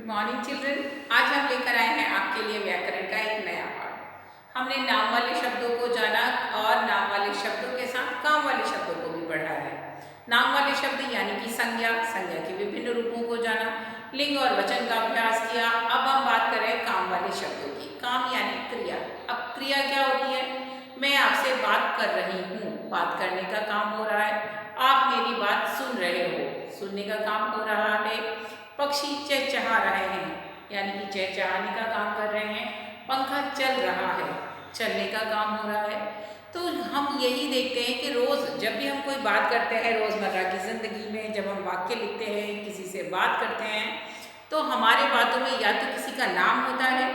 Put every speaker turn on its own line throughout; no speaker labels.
Good morning children. आज हम लेकर आए हैं आपके लिए व्याकरण का एक नया पाठ। हमने नाम वाले शब्दों को जाना और नाम वाले शब्दों के साथ काम वाले शब्दों को भी पढ़ा है। नाम वाले शब्द यानी कि संज्ञा, संज्ञा के विभिन्न रूपों को जाना, लिंग और वचन का अभ्यास किया। अब हम बात कर रहे हैं काम वाले शब्दों की। काम यानी क्रिया। अब क्रिया क्या होती है? मैं आपसे बात कर रही हूँ, बात करने का काम हो रहा है। आप मेरी बात सुन रहे हो, सुनने का काम हो रहा है। पक्षी चहचहा रहे हैं, यानी कि चहचहाने का काम कर रहे हैं। पंखा चल रहा है, चलने का काम हो रहा है। तो हम यही देखते हैं कि रोज़ जब भी हम कोई बात करते हैं रोज़मर्रा की ज़िंदगी में, जब हम वाक्य लिखते हैं, किसी से बात करते हैं, तो हमारे बातों में या तो किसी का नाम होता है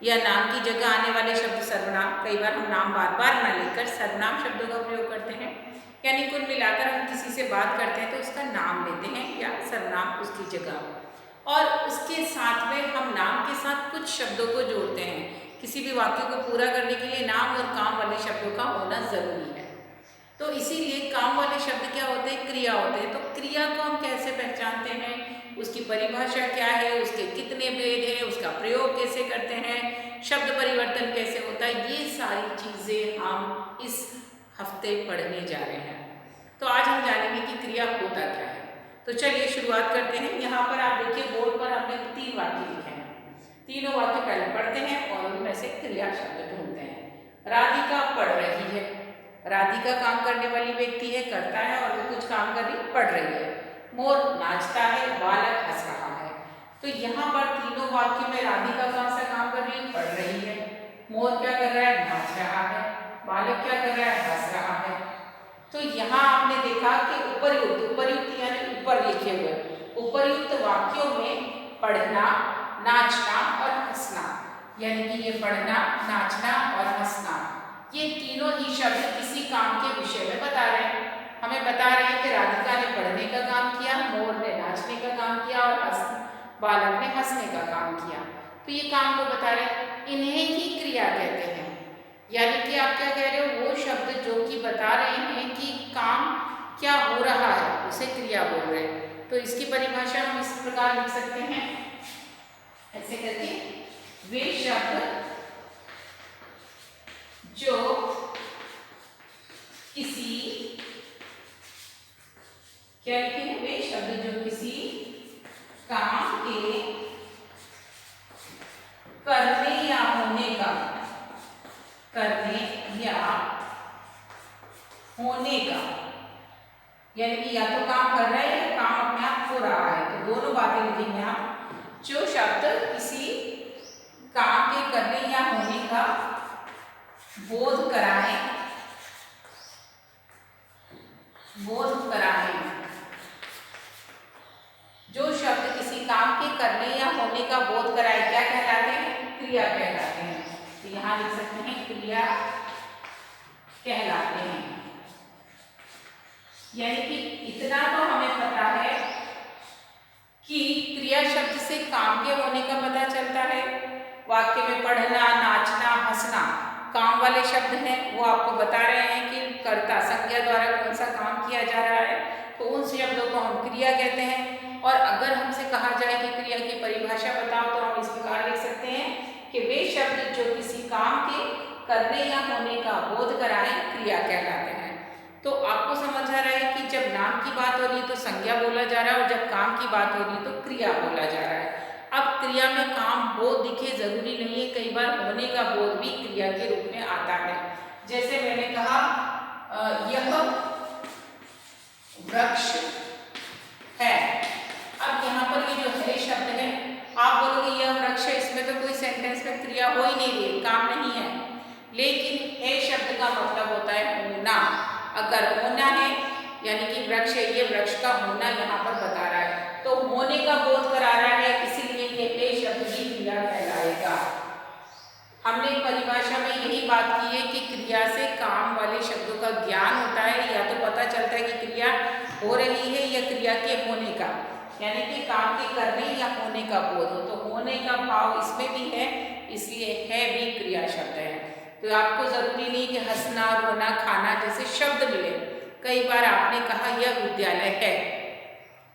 या नाम की जगह आने वाले शब्द सर्वनाम। कई बार हम नाम बार बार न लेकर सर्वनाम शब्दों का प्रयोग करते हैं। यानी कुल मिलाकर हम किसी से बात करते हैं तो उसका नाम लेते हैं या सर्वनाम उसकी जगह। और उसके साथ में हम नाम के साथ कुछ शब्दों को जोड़ते हैं। किसी भी वाक्य को पूरा करने के लिए नाम और काम वाले शब्दों का होना ज़रूरी है। तो इसीलिए काम वाले शब्द क्या होते हैं? क्रिया होते हैं। तो क्रिया को हम कैसे पहचानते हैं, उसकी परिभाषा क्या है, उसके कितने भेद हैं, उसका प्रयोग कैसे करते हैं, शब्द परिवर्तन कैसे होता है, ये सारी चीज़ें हम इस हफ्ते पढ़ने जा रहे हैं। तो आज हम जानेंगे कि क्रिया होता क्या है। तो चलिए शुरुआत करते हैं। यहाँ पर आप देखिए बोर्ड पर हमने 3 वाक्य लिखे हैं। तीनों वाक्य पहले पढ़ते हैं और उनमें से क्रिया शब्द ढूंढते हैं। राधिका पढ़ रही है। राधिका काम करने वाली व्यक्ति है, करता है और वो कुछ काम कर रही, पढ़ रही है। मोर नाचता है, बालक हंस रहा है। तो यहाँ पर तीनों वाक्य में राधिका कौन सा काम कर रही है? पढ़ रही है। मोर क्या कर रहा है? नाच रहा है। बालक क्या कर रहा है? हंस रहा है। तो यहाँ आपने देखा कि उपर्युक्त, उपर्युक्त यानी ऊपर लिखे हुए, उपर्युक्त वाक्यों में पढ़ना, नाचना और हंसना, यानी कि ये पढ़ना, नाचना और हंसना, ये तीनों ही शब्द किसी काम के विषय में बता रहे हैं। हमें बता रहे हैं कि राधिका ने पढ़ने का काम किया, मोर ने नाचने का काम किया और बालक ने हंसने का काम किया। तो ये काम को बता रहे हैं, इन्हें ही क्रिया कहते हैं। यानी कि आप क्या कह रहे हो? वो शब्द जो कि बता रहे हैं कि काम क्या हो रहा है, उसे क्रिया बोल रहे हैं। तो इसकी परिभाषा हम इस प्रकार लिख सकते हैं, ऐसे करके, वे शब्द जो किसी, क्या लिखेंगे? वे शब्द जो किसी काम के करने या होने का, करने या होने का, यानी कि या तो काम कर रहा है या काम अपने आप हो रहा है। तो दोनों बातें लिखेंगे आप। जो शब्द किसी काम के करने या होने का बोध कराएं, बोध कराएं, जो शब्द किसी काम के करने या होने का बोध कराए, क्या कहलाते हैं? क्रिया कहलाते हैं। तो यहाँ लिख सकते हैं क्रिया कहलाते हैं। यानी कि इतना तो हमें पता है कि क्रिया शब्द से काम के होने का पता चलता है। वाक्य में पढ़ना, नाचना, हंसना काम वाले शब्द हैं। वो आपको बता रहे हैं कि कर्ता, संज्ञा द्वारा कौन सा काम किया जा रहा है, तो उन शब्दों को हम क्रिया कहते हैं। और अगर हमसे कहा जाए कि क्रिया की परिभाषा बताओ, तो हम इस प्रकार लिख सकते हैं कि वे शब्द जो किसी काम के करने या होने का बोध कराएं, क्रिया कहलाते हैं। तो आपको समझ आ रहा है कि जब नाम की बात हो रही है तो संज्ञा बोला जा रहा है और जब काम की बात हो रही है तो क्रिया बोला जा रहा है। अब क्रिया में काम बोध दिखे जरूरी नहीं है, कई बार होने का बोध भी क्रिया के रूप में आता है। जैसे मैंने कहा यह वृक्ष है। अब यहाँ पर ये जो है शब्द है, आप बोलोगे यह वृक्ष है, इसमें तो कोई सेंटेंस में क्रिया हो ही नहीं रही, काम नहीं है। लेकिन है शब्द का मतलब होता है होना। अगर होना है यानी कि वृक्ष है, ये वृक्ष का होना यहाँ पर बता रहा है, तो होने का बोध करा रहा है, इसीलिए ये शब्द ही क्रिया कहलाएगा। हमने परिभाषा में यही बात की है कि क्रिया से काम वाले शब्दों का ज्ञान होता है, या तो पता चलता है कि क्रिया हो रही है या क्रिया के होने का, यानी कि काम के करने या होने का बोध हो। तो होने का भाव इसमें भी है, इसलिए है भी क्रिया शब्द है। तो आपको जरूरी नहीं कि हंसना, रोना, खाना जैसे शब्द मिले। कई बार आपने कहा यह विद्यालय है,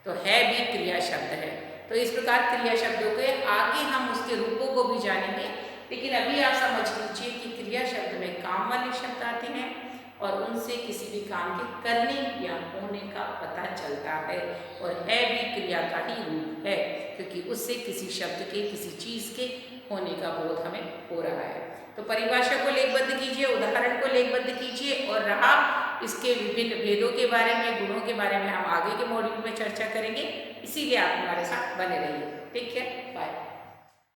तो है भी क्रिया शब्द है। तो इस प्रकार क्रिया शब्दों के आगे हम उसके रूपों को भी जानेंगे, लेकिन अभी आप समझ लीजिए कि क्रिया शब्द में काम वाले शब्द आते हैं और उनसे किसी भी काम के करने या होने का पता चलता है, और है भी क्रिया का ही रूप है, क्योंकि उससे किसी शब्द के, किसी चीज़ के होने का बोध हमें हो रहा है। तो परिभाषा को लेखबद्ध कीजिए, उदाहरण को लेखबद्ध कीजिए, और रहा इसके विभिन्न भेदों के बारे में, गुणों के बारे में हम आगे के मॉड्यूल में चर्चा करेंगे, इसीलिए आप हमारे साथ बने रहिए। ठीक है, बाय।